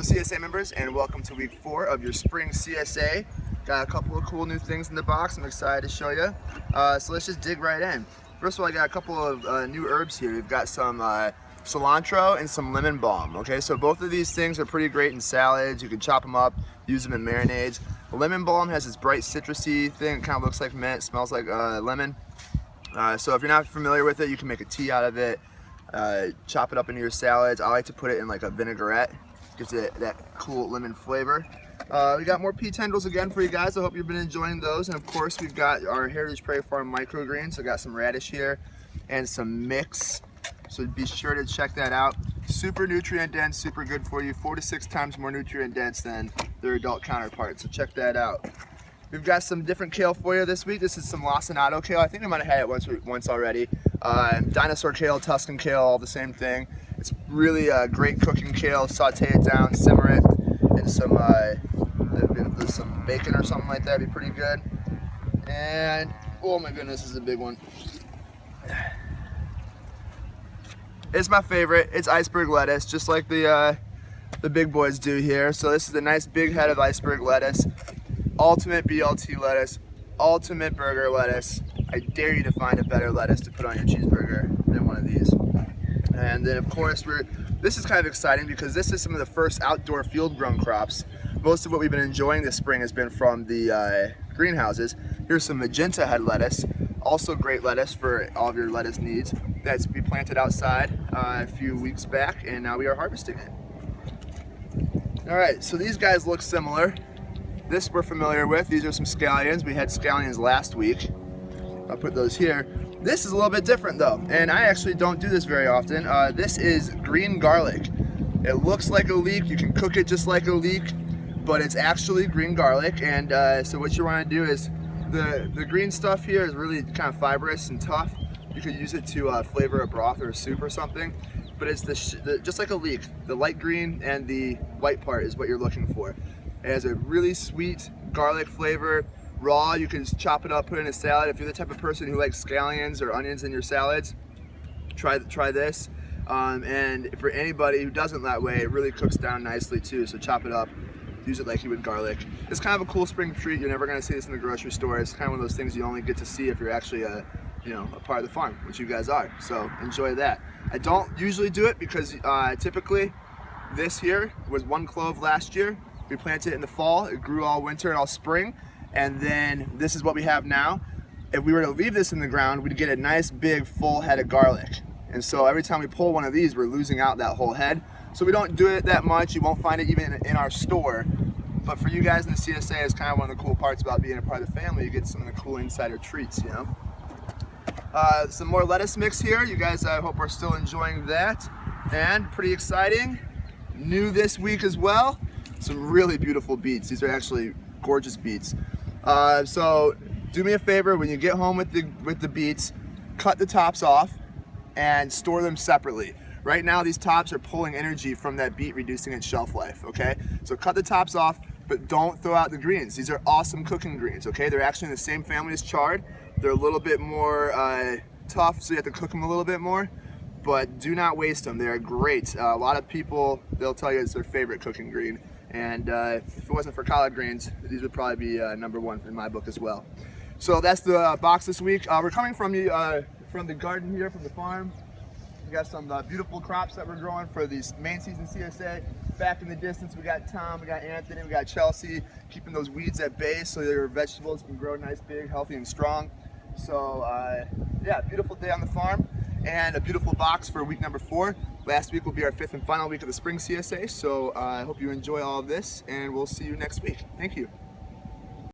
CSA members, and welcome to week 4 of your spring CSA. Got a couple of cool new things in the box I'm excited to show you. So let's just dig right in. First of all, I got a couple of new herbs here. We've got some cilantro and some lemon balm. Okay, so both of these things are pretty great in salads. You can chop them up, use them in marinades. The lemon balm has this bright citrusy thing. It kind of looks like mint, smells like lemon. So if you're not familiar with it, you can make a tea out of it. Chop it up into your salads. I like to put it in like a vinaigrette. Gives it that cool lemon flavor. We got more pea tendrils again for you guys. I hope you've been enjoying those. And of course, we've got our Heritage Prairie Farm microgreens. So I got some radish here and some mix. So be sure to check that out. Super nutrient dense, super good for you. 4 to 6 times more nutrient dense than their adult counterparts. So check that out. We've got some different kale for you this week. This is some lacinato kale. I think I might have had it once already. Dinosaur kale, Tuscan kale, all the same thing. It's really great cooking kale. Saute it down, simmer it, and some bacon or something like that would be pretty good. And oh my goodness, this is a big one. It's my favorite. It's iceberg lettuce, just like the big boys do here. So this is a nice big head of iceberg lettuce. Ultimate BLT lettuce, ultimate burger lettuce. I dare you to find a better lettuce to put on your cheeseburger than one of these. And then of course this is kind of exciting because this is some of the first outdoor field grown crops. Most of what we've been enjoying this spring has been from the greenhouses. Here's some magenta head lettuce, also great lettuce for all of your lettuce needs. That's we planted outside a few weeks back, and now we are harvesting it. All right, so these guys look similar. This we're familiar with. These are some scallions. We had scallions last week. I'll put those here. This is a little bit different though, and I actually don't do this very often. This is green garlic. It looks like a leek. You can cook it just like a leek, but it's actually green garlic. And so what you want to do is the green stuff here is really kind of fibrous and tough. You could use it to flavor a broth or a soup or something. But it's just like a leek. The light green and the white part is what you're looking for. It has a really sweet garlic flavor. Raw, you can chop it up, put it in a salad. If you're the type of person who likes scallions or onions in your salads, try this. And for anybody who doesn't that way, it really cooks down nicely too. So chop it up, use it like you would garlic. It's kind of a cool spring treat. You're never gonna see this in the grocery store. It's kind of one of those things you only get to see if you're actually a part of the farm, which you guys are. So enjoy that. I don't usually do it because typically this here was 1 clove last year. We planted it in the fall. It grew all winter and all spring. And then this is what we have now. If we were to leave this in the ground, we'd get a nice big full head of garlic. And so every time we pull one of these, we're losing out that whole head. So we don't do it that much. You won't find it even in our store. But for you guys in the CSA, it's kind of one of the cool parts about being a part of the family. You get some of the cool insider treats, you know. Some more lettuce mix here. You guys, I hope, are still enjoying that. And pretty exciting, new this week as well, some really beautiful beets. These are actually gorgeous beets. So do me a favor, when you get home with the beets, cut the tops off and store them separately. Right now these tops are pulling energy from that beet, reducing its shelf life, okay? So cut the tops off, but don't throw out the greens. These are awesome cooking greens, okay? They're actually in the same family as chard. They're a little bit more tough, so you have to cook them a little bit more, but do not waste them. They're great. A lot of people, they'll tell you it's their favorite cooking green. And if it wasn't for collard greens, these would probably be #1 in my book as well. So that's the box this week. We're coming from the garden here, from the farm. We got some beautiful crops that we're growing for these main season CSA. Back in the distance, we got Tom, we got Anthony, we got Chelsea, keeping those weeds at bay so your vegetables can grow nice, big, healthy, and strong. So yeah, beautiful day on the farm and a beautiful box for week number 4. Last week will be our 5th and final week of the spring CSA, so I hope you enjoy all of this, and we'll see you next week. Thank you.